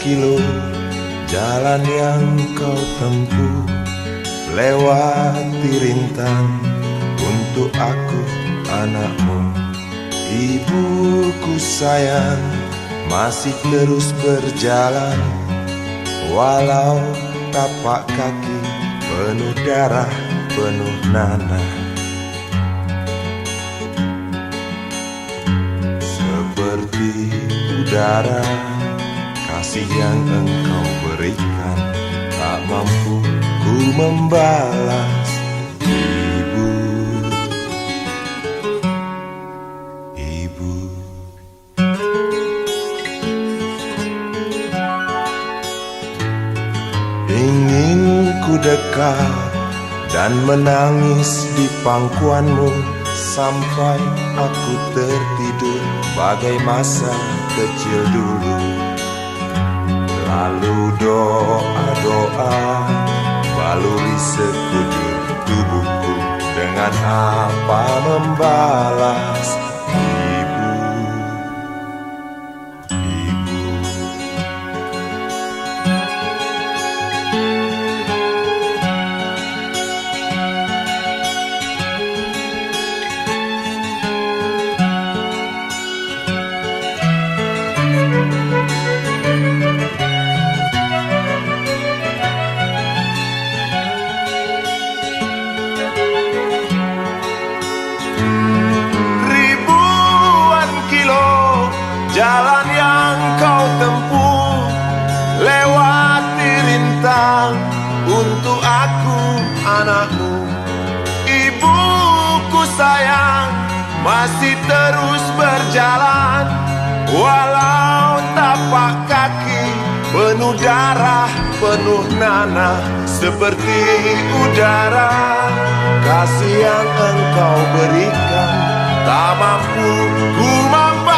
kilo jalan yang kau tempuh, lewati rintang untuk aku anakmu. Ibuku sayang masih terus berjalan, walau tapak kaki penuh darah, penuh nanah. Seperti udara, kasih yang engkau berikan tak mampu ku membalas. Ibu, ibu. Ingin ku dekat dan menangis di pangkuanmu sampai aku tertidur bagai masa kecil dulu. Lalu doa-doa baluri sekujur tubuhku, dengan apa membalas. Ibu, ibu. Jalan yang kau tempuh, lewati rintang untuk aku anakmu. Ibuku sayang masih terus berjalan, walau tapak kaki penuh darah, penuh nanah. Seperti udara, kasih yang engkau berikan tak mampu ku membalas.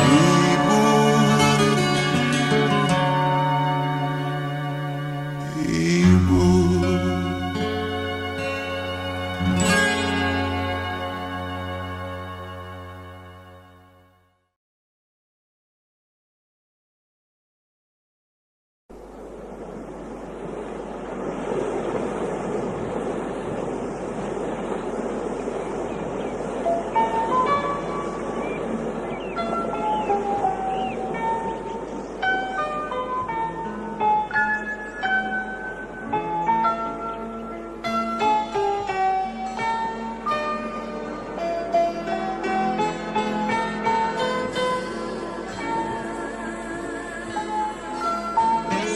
Ibu, ibu.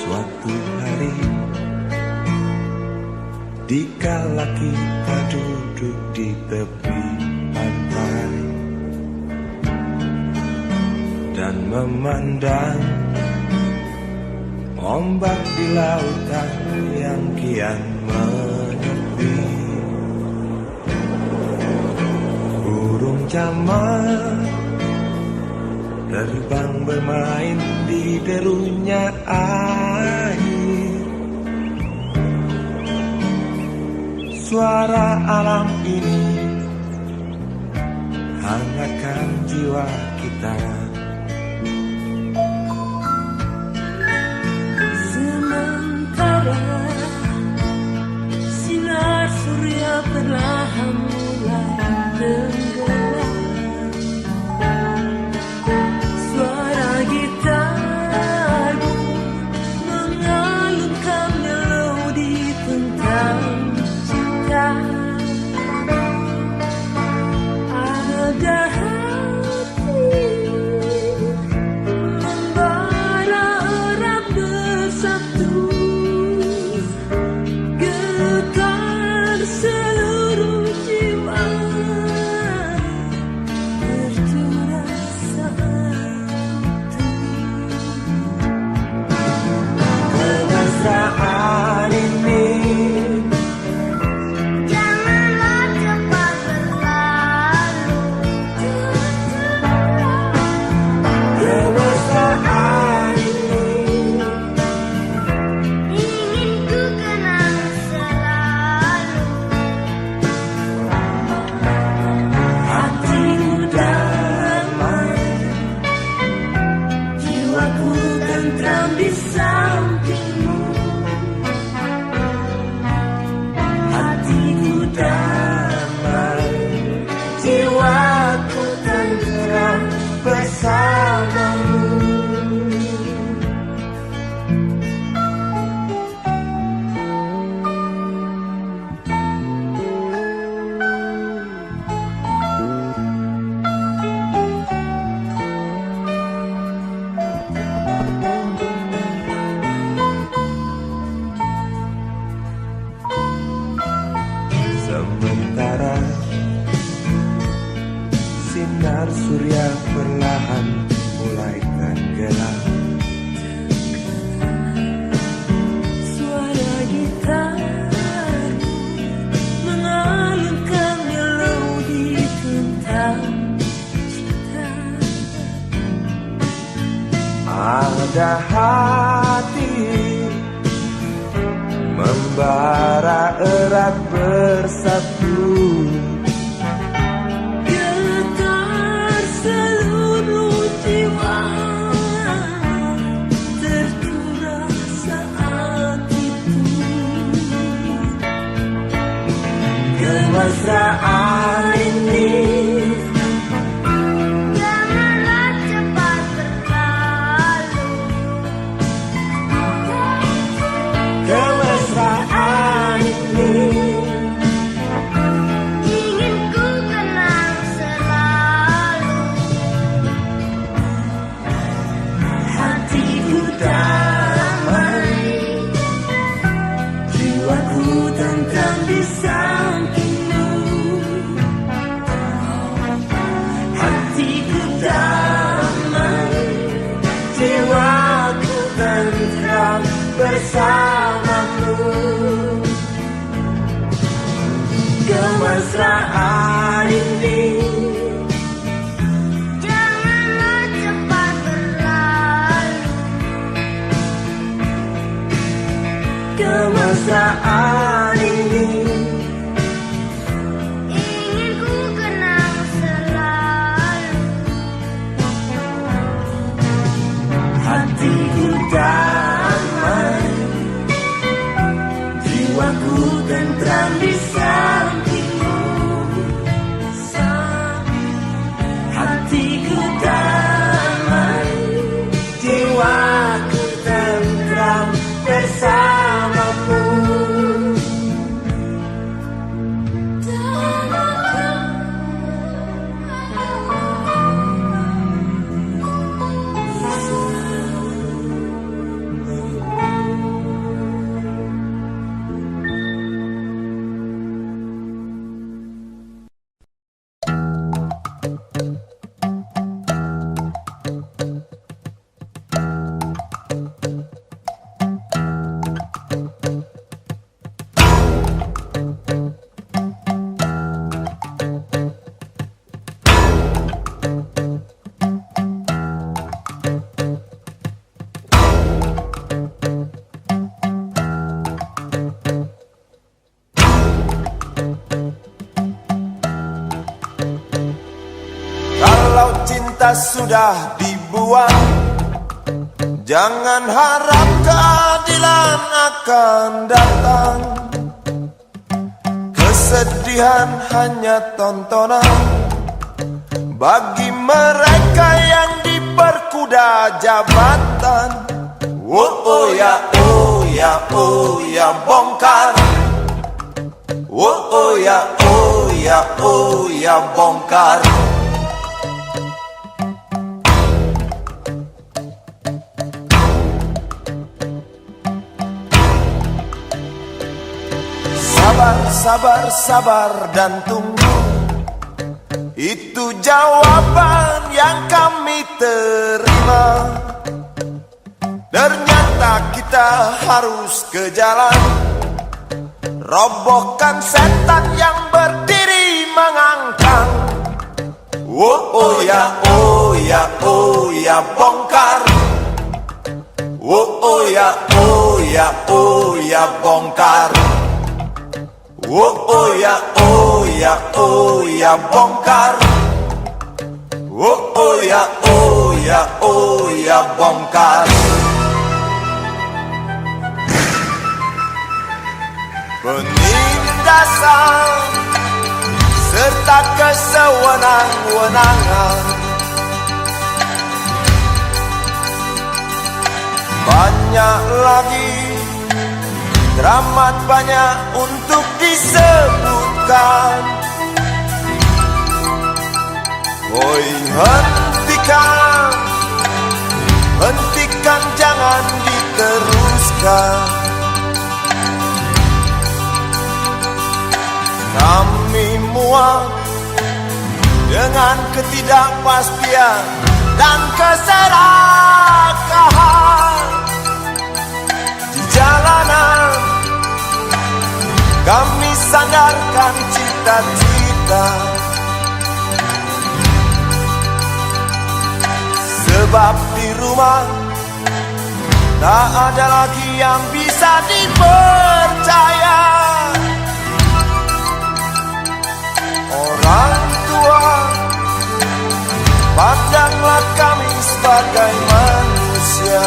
Suatu hari, dikala kita duduk di tepi pantai dan memandang ombak di lautan yang kian menepi, burung camar terbang bermain di derunya air. Suara alam ini hangatkan jiwa kita. Sementara sinar surya perlahan mulai tenggelam, suara gitarmu mengalunkan melodi tentang cinta. Ada hati membara erat bersatu. Getar seluruh jiwa tercurah saat itu. Kemesraan ini janganlah cepat berlalu. Kemesraan ini ingin ku kenang selalu. Hatiku damai, jiwaku tentram di sampingmu. Hatiku damai, jiwaku tentram bersamamu. Kemesraan ini janganlah cepat berlalu. Kemesraan ini ingin ku kenang selalu. Hatiku damai, jiwaku tentram di sampingmu. Hatiku damai, jiwaku tentram bersamamu. Kalau cinta sudah dibuang, jangan harap keadilan akan datang. Kesedihan hanya tontonan bagi mereka yang diperkuda jabatan. Oh ya, oh ya, oh ya, bongkar. Oh ya, oh ya, oh ya, bongkar. Sabar, sabar, sabar dan tunggu. Itu jawaban yang kami terima. Ternyata kita harus ke jalan, robohkan setan yang berdiri mengangkang. Oh ya, oh ya, oh ya, bongkar. Oh ya, oh ya, oh ya, bongkar. Oh ya, oh ya, oh ya, bongkar. Oh ya, oh ya, oh ya, bongkar. Penindasan serta kesewenang-wenangan, banyak lagi, teramat banyak untuk disebutkan. Oi, hentikan, hentikan, jangan diteruskan. Kami muak dengan ketidakpastian dan keserakahan di jalanan. Kami sandarkan cita-cita, sebab di rumah tak ada lagi yang bisa dipercaya. sebagai manusia.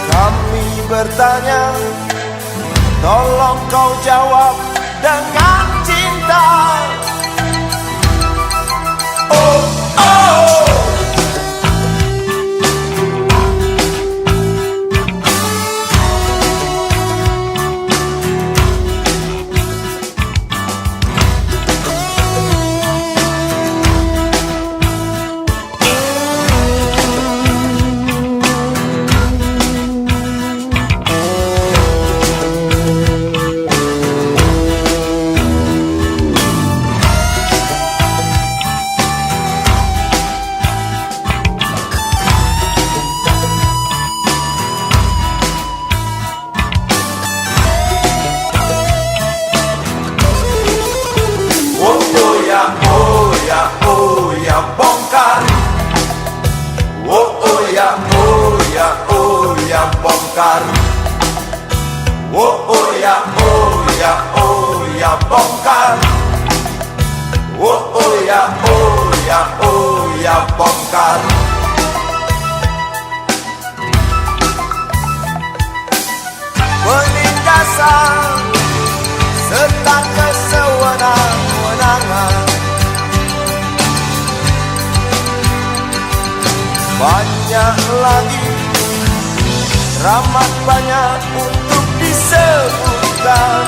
Kami bertanya, tolong kau jawab dengan cinta. Oh, oh. Oh ya bongkar. Oh ya bongkar. Oh ya bongkar. Oh ya bongkar. Penindasan serta kesewenang-wenangan, banyak lagi, teramat banyak untuk disebutkan.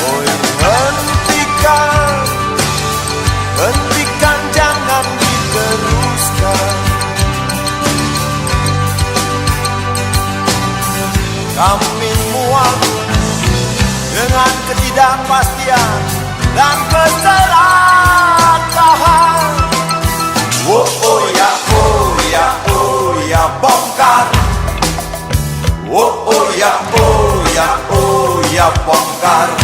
Oi, hentikan, jangan diteruskan. Kami muak dengan ketidakpastian dan keserakahan. Oh ya bongkar. Oh ya bongkar. Oh ya bongkar.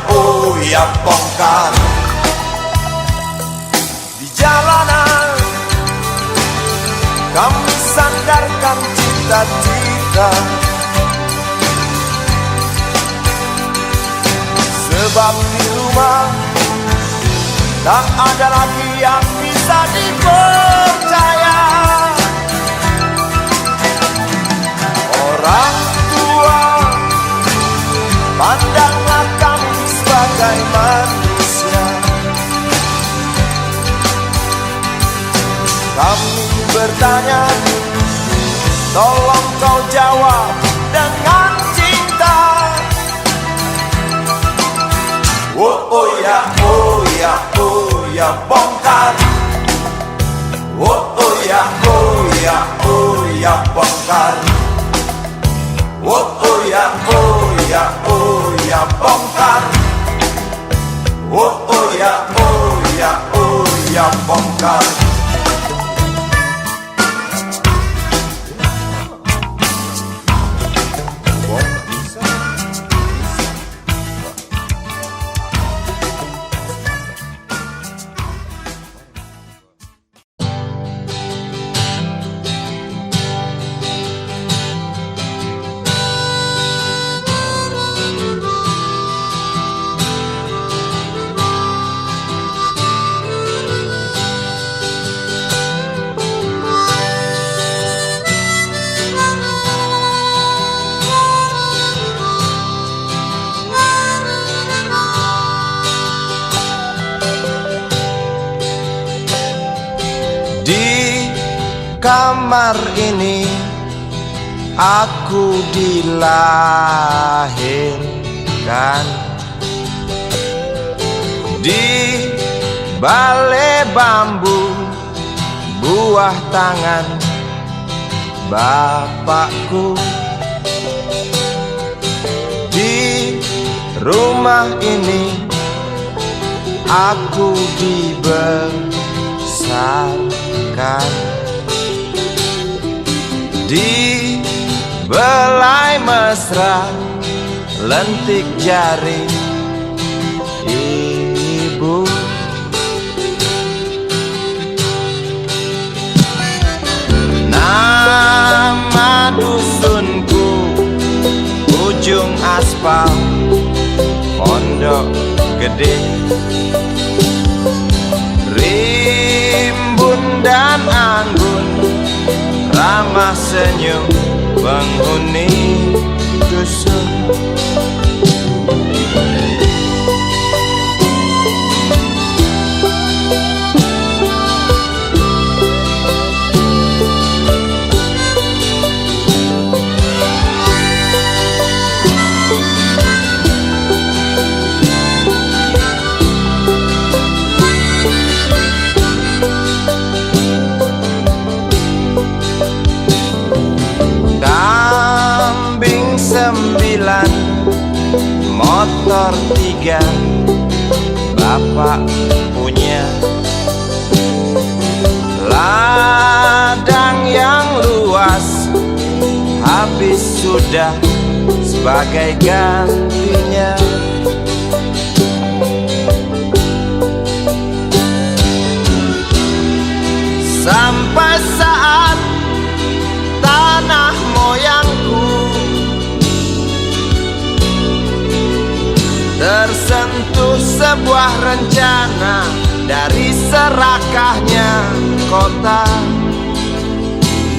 Oh ya bongkar. Di jalanan kami sandarkan cita-cita, sebab di rumah tak ada lagi yang bisa dipercaya. Orang tua, pandanglah kami sebagai manusia. Kami bertanya, tolong kau jawab dengan cinta. Oh ya bongkar. Oh ya bongkar. Oh ya bongkar. Oh ya bongkar. Kamar ini aku dilahirkan, di balai bambu buah tangan bapakku. Di rumah ini aku dibesarkan, di belai mesra lentik jari ibu. Nah penghuni dusun. Kambing 9, motor 3, bapak punya. Ladang yang luas habis sudah sebagai gantinya. Sampai saat tanah moyangku tersentuh sebuah rencana dari serakahnya kota.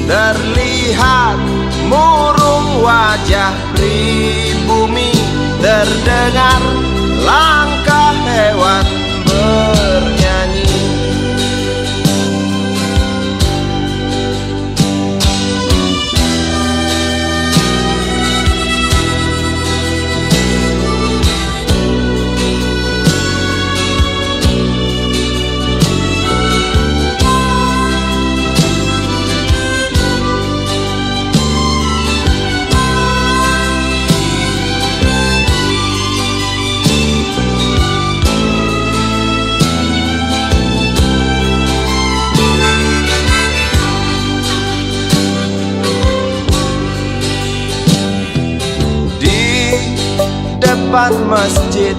Terlihat murung wajah pribumi, terdengar langkah hewan bernyanyi. Depan masjid,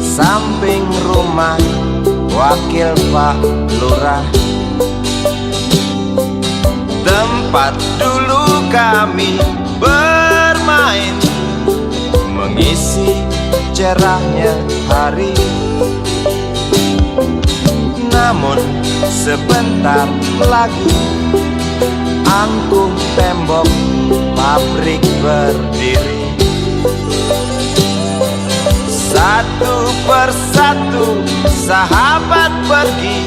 samping rumah wakil Pak Lurah, tempat dulu kami bermain, mengisi cerahnya hari. Namun sebentar lagi angkuh tembok pabrik berdiri. Satu persatu sahabat pergi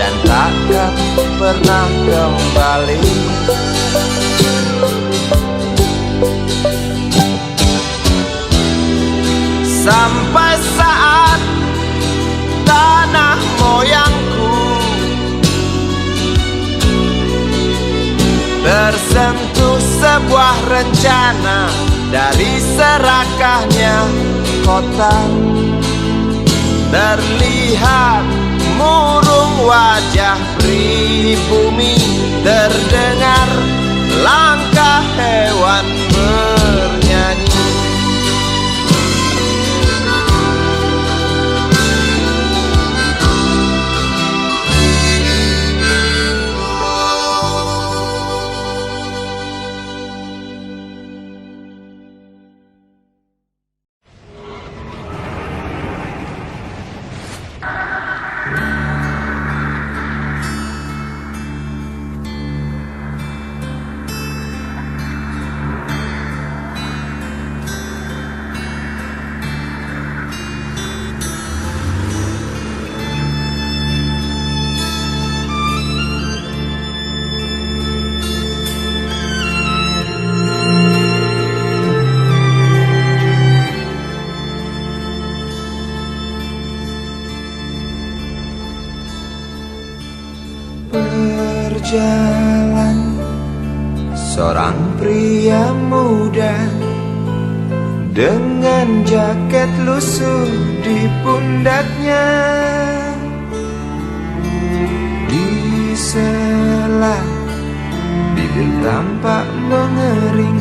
dan takkan pernah kembali. Sampai saat tanah moyangku tersentuh sebuah rencana dari serakahnya kota. Terlihat murung wajah pribumi, terdengar langkah hewan bernyanyi. Berjalan seorang pria muda dengan jaket lusuh di pundaknya. Di sela bibir tampak mengering,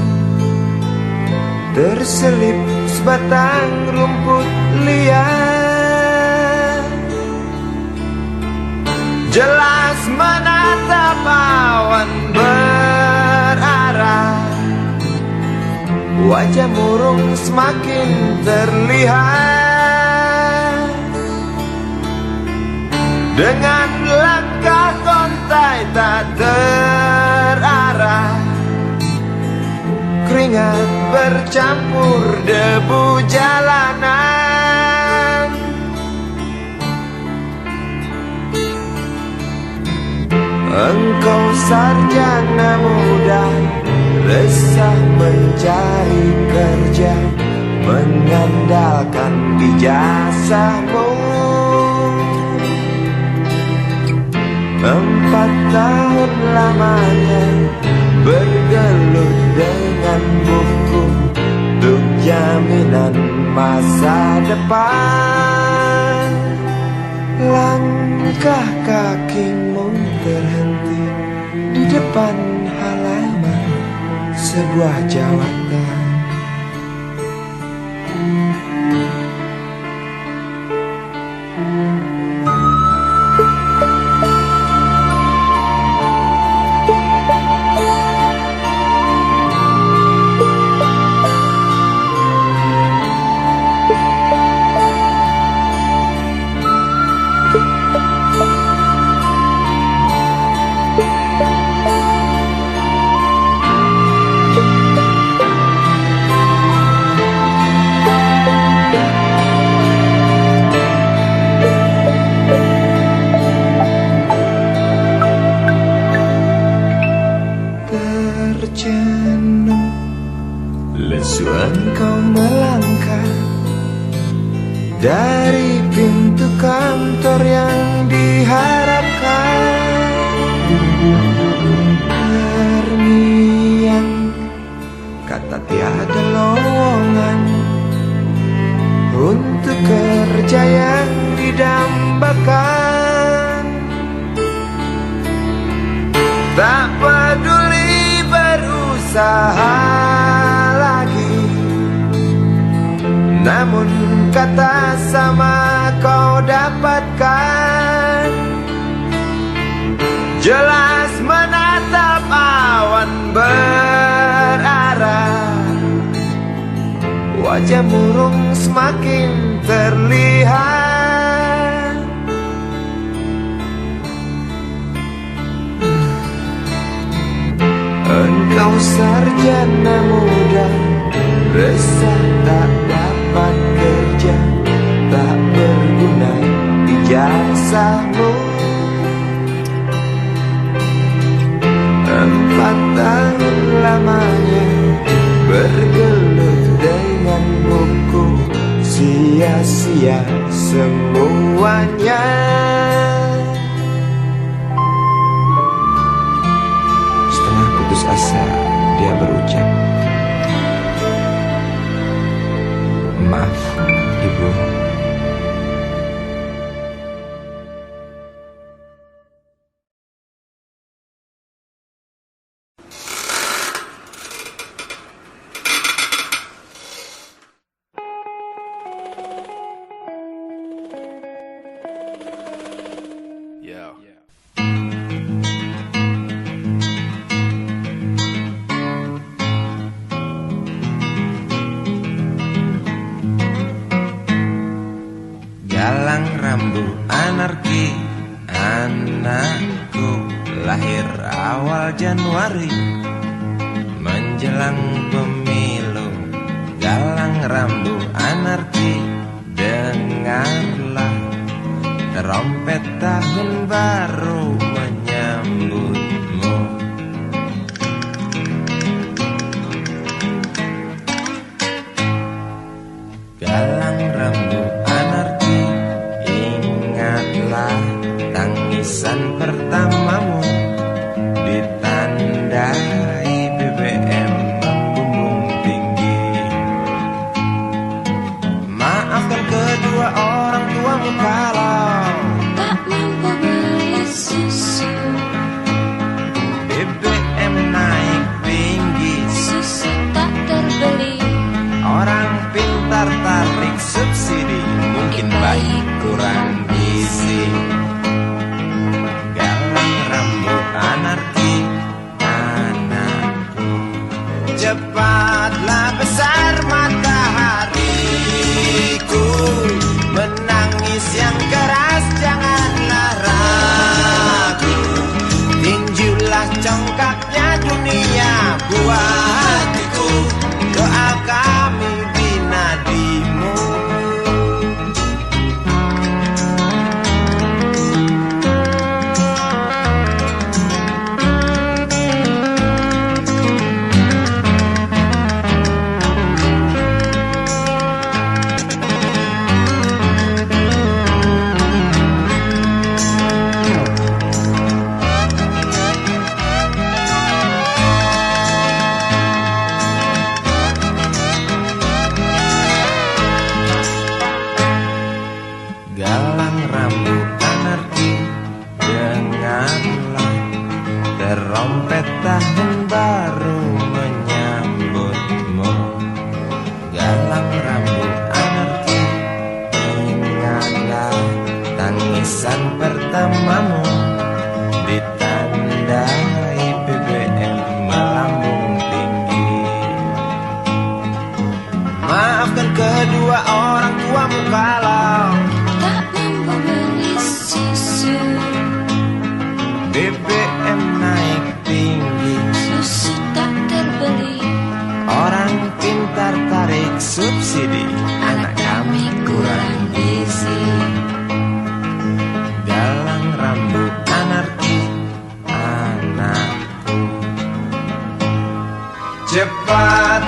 terselip sebatang rumput liar. Jelas menatap awan berarah, wajah murung semakin terlihat. Dengan langkah kontai tak terarah, keringat bercampur debu jalanan. Engkau sarjana muda, resah mencari kerja, mengandalkan ijazahmu. 4 tahun lamanya bergelut dengan buku untuk jaminan masa depan. Langkah kakimu terhenti di depan halaman sebuah jawatan. Lesu engkau melangkah dari pintu kantor yang diharapkan. Terngiang kata tiada lowongan untuk kerja yang didambakan. Tak peduli berusaha lagi, namun kata sama kau dapatkan. Jelas menatap awan berarah, wajah murung semakin terlihat. Engkau sarjana muda, resah tak dapat kerja, tak berguna ijazahmu. 4 tahun lamanya bergelut dengan buku, sia-sia semuanya. Setengah putus asa dia berucap, "Maaf, Ibu." Galang rambut anarki, anakku lahir awal Januari menjelang pemilu. Galang rambut anarki, dengarlah trompet tahun baru menyambutmu. Galang rambut anarki, ingatlah tangisan pertamamu ditandai BBM membumbung tinggi. Maafkan kedua orang tuamu kalau tak mampu beli susu. BBM naik tinggi, Susu tak terbeli. orang pintar tarik subsidi, mungkin baik kurang gizi. Galang rambut anarki, anakku, cepatlah besar matahariku. Menangis yang keras janganlah ragu, tinjulah congkaknya dunia buat hatiku.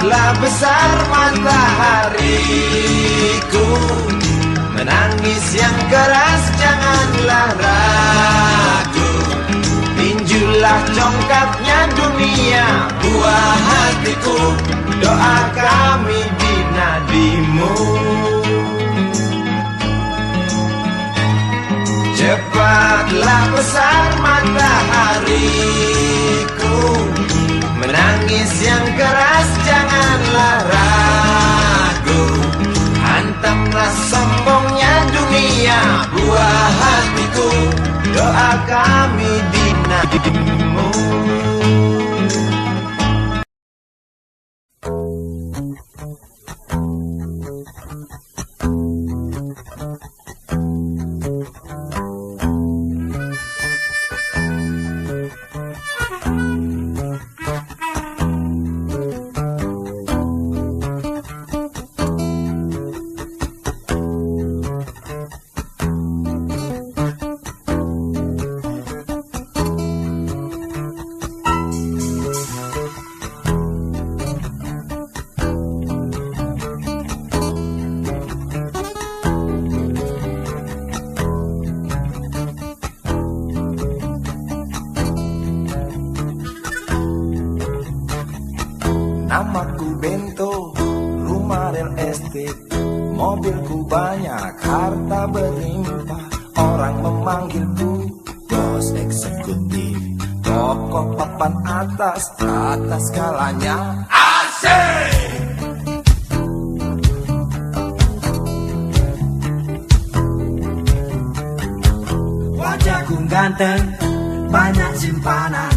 Cepatlah besar matahariku, menangis yang keras janganlah ragu. Tinjulah congkaknya dunia, buah hatiku, doa kami di nadimu. Cepatlah besar matahariku, menangis yang keras janganlah ragu. Hantamlah sombongnya dunia, buah hatiku, doa kami di nadimu. Namaku Bento, rumah real estate, mobilku banyak, harta berlimpah. Orang memanggilku bos eksekutif, toko papan atas skalanya. Asik! Wajahku ganteng, banyak simpanan,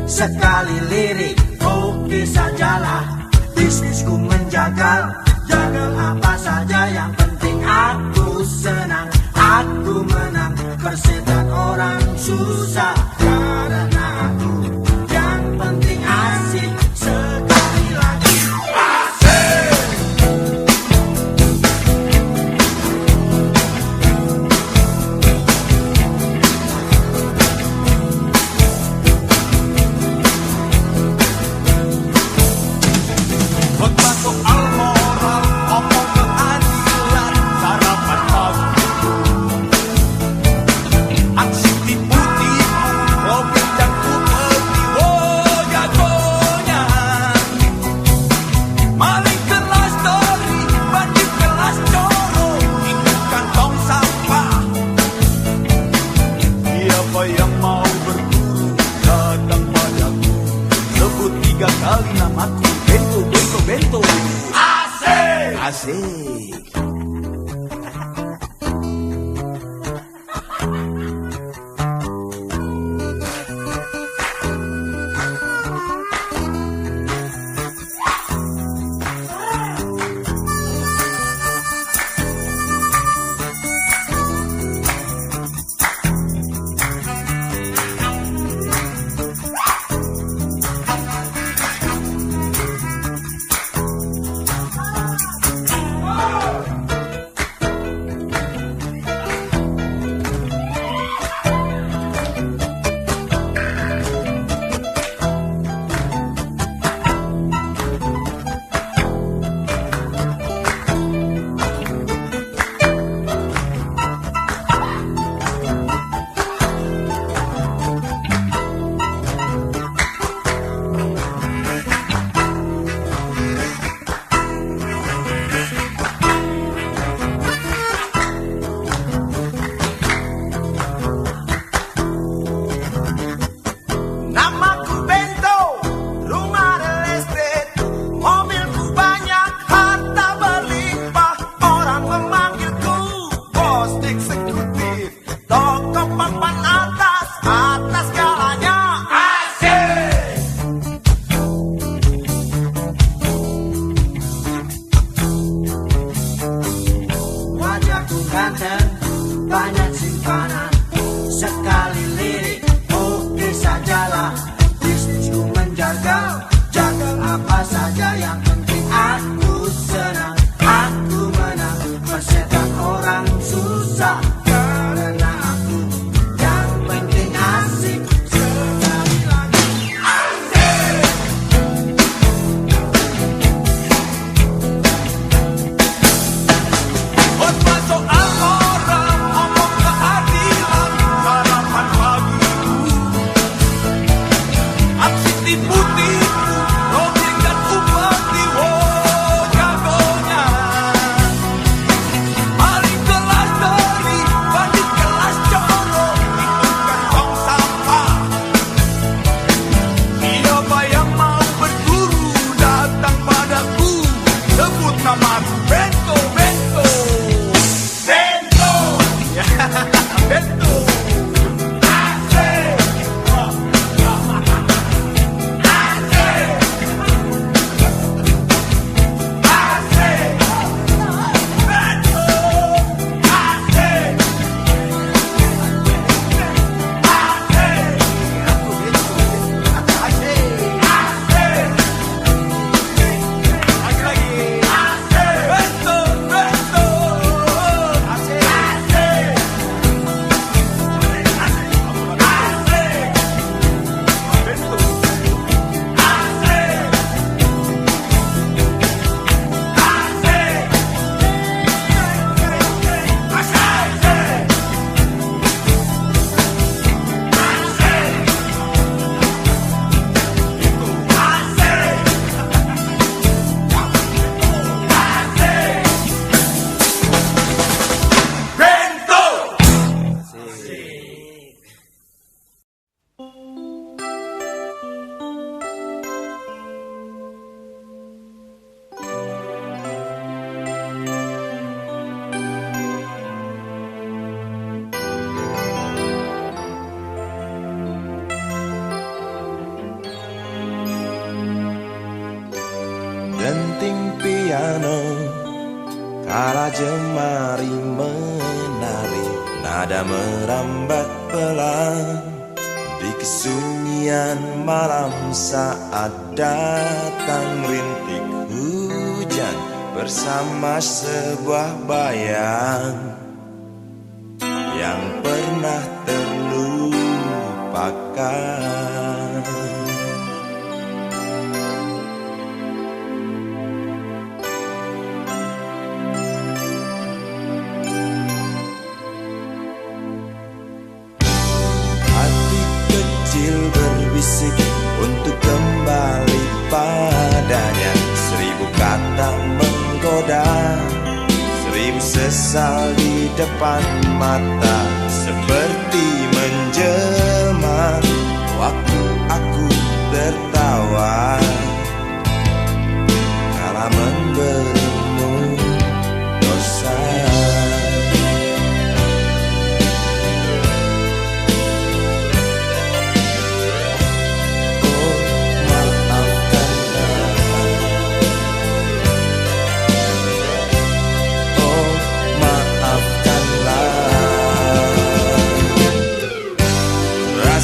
sekali lirik, oke sajalah. Bisnisku menjagal, jagal apa saja, yang penting aku senang, aku menang. Persetan orang susah, karena aku yang penting asik. Sekali lagi asik. Khotbah soal moral, omong keadilan, sarapan pagi, aksi tipu-tipu, mobil jangkuk peti, goyah-goyah. Maling kelas dori, bandit kelas coro, itu kantong sampah. Siapa yang mau berburu, datang padaku, sebut 3 kali namaku. Bento, Bento, Bento. Asik! Asik. semari menari, nada merambat pelan di kesunyian malam saat datang rintik hujan bersama sebuah bayang yang pernah terlupakan. Hati kecil berbisik untuk kembali padanya. 1000 kata menggoda, 1000 sesal di depan mata, seperti menjelma waktu aku tertawa kala memberimu dosa.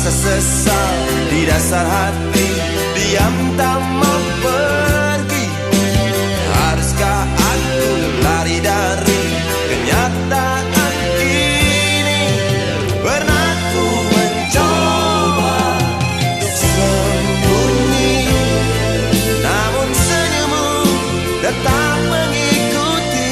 Sesal di dasar hati, diam tak mau pergi. Haruskah aku lari dari kenyataan ini? Pernah ku mencoba sembunyi, namun senyummu tetap mengikuti.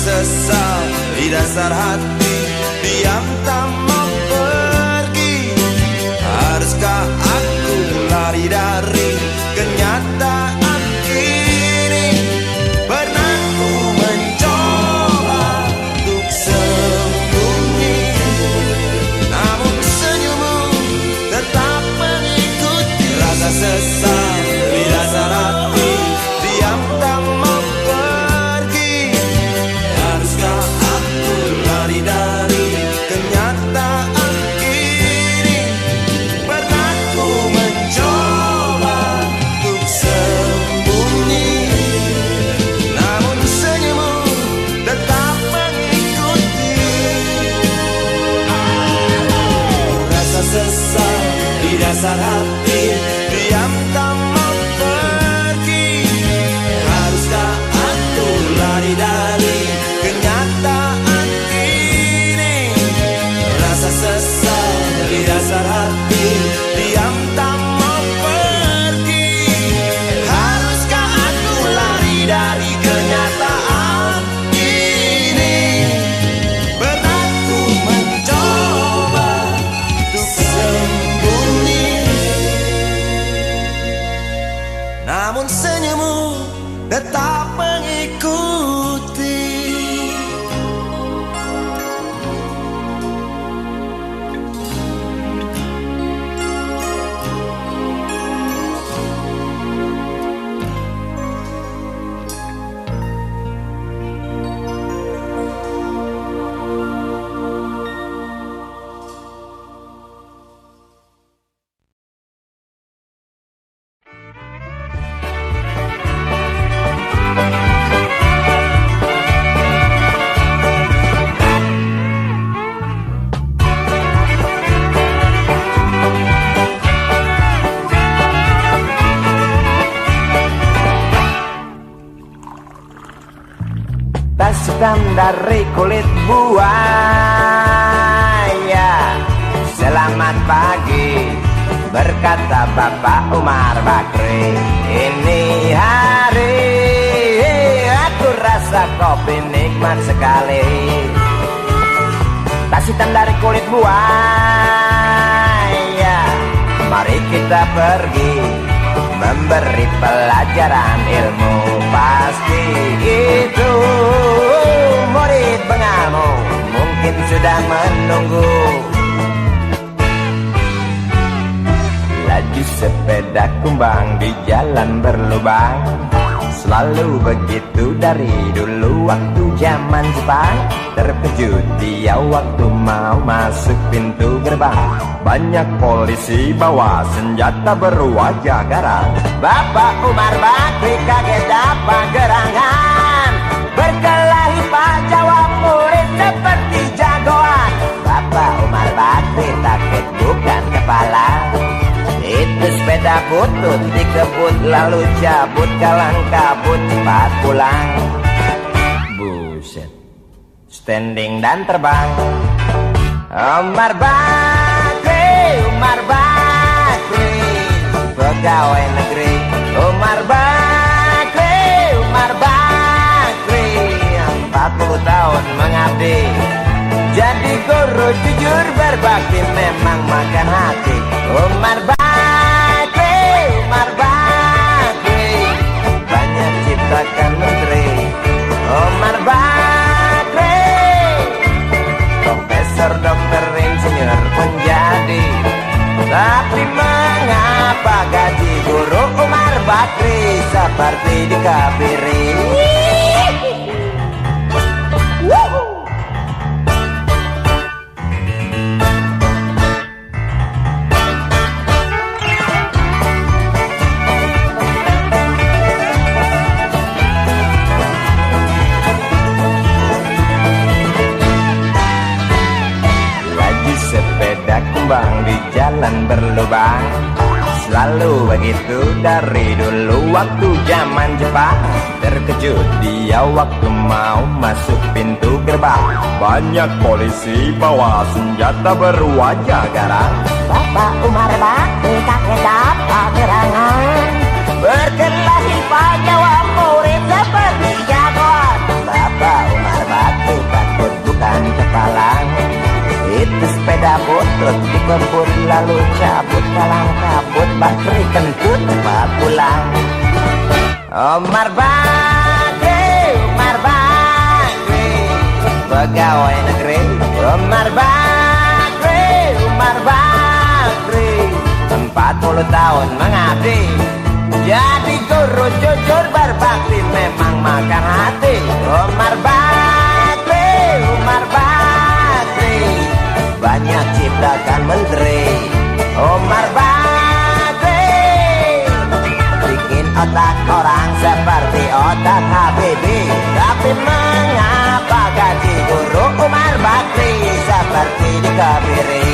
Sesal di dasar hati, diam tak mau pergi. Haruskah aku lari dari kenyataan ini? Pernah ku mencoba untuk sembunyi, namun senyummu tetap mengikuti. Rasa sesal di dasar hati, diam tak mau pergi. Haruskah aku lari dari kenyataan ini? Pernah ku mencoba untuk sembunyi, namun senyummu tetap mengikuti. Rasa sesal di dasar hati, diam tak mau pergi. Haruskah aku lari dari kenyataan ini? Rasa sesal di dasar hati, diam tak mau pergi. Haruskah aku lari dari kenyataan ini? Pernah ku mencoba untuk sembunyi, namun senyummu tetap mengikuti. Tas hitam dari kulit buaya. Selamat pagi, berkata Bapak Umar Bakri. Ini hari aku rasa kopi nikmat sekali. Tas hitam dari kulit buaya, mari kita pergi memberi pelajaran ilmu. Pasti itu murid pengamu mungkin sudah menunggu. Laju sepeda kumbang di jalan berlubang, selalu begitu dari dulu waktu zaman Jepang. Terkejut dia waktu mau masuk pintu gerbang, banyak polisi bawa senjata berwajah garang. Bapak Umar Bakri kaget dapat gerangan, berkelahi Pak jawab murid seperti jagoan. Bapak Umar Bakri takut bukan kepala, itu sepeda butut dikebut lalu cabut, kalang kabut cepat pulang. Buset, standing dan terbang. Umar Bakri, Umar Bakri, pegawai negeri. Umar Bakri, Umar Bakri, 40 tahun mengabdi jadi guru jujur berbakti memang makan hati. Umar Bakri, Umar Bakri, banyak ciptakan menteri. Umar Bakri, profesor, dokter, insinyur pun jadi. Tapi mengapa gaji guru Umar Bakri seperti dikabiri? Sepeda kumbang di jalan berlubang, selalu begitu dari dulu waktu zaman Jepang. Terkejut dia waktu mau masuk pintu gerbang, banyak polisi bawa senjata berwajah garang. Bapak Umar Bakri kaget dapat gerangan, berkelahi Pak jawab murid seperti jagoan. Bapak Umar Bakri takut bukan kepala, itu sepeda butut dikebut lalu cabut, kalang kabut Bakri kentut cepat pulang. Umar Bakri, Umar Bakri, pegawai negeri. Umar Bakri, Umar Bakri, 40 tahun mengabdi jadi guru jujur berbakti memang makan hati. Umar Bakri, Umar Bakri, banyak ciptakan menteri. Umar Bakri bikin otak orang seperti otak Habibie. Tapi mengapa gaji guru Umar Bakri seperti dikabiri?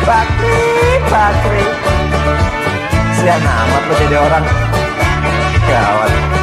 Bakri, Bakri, sian amat lo jadi orang. Gawat.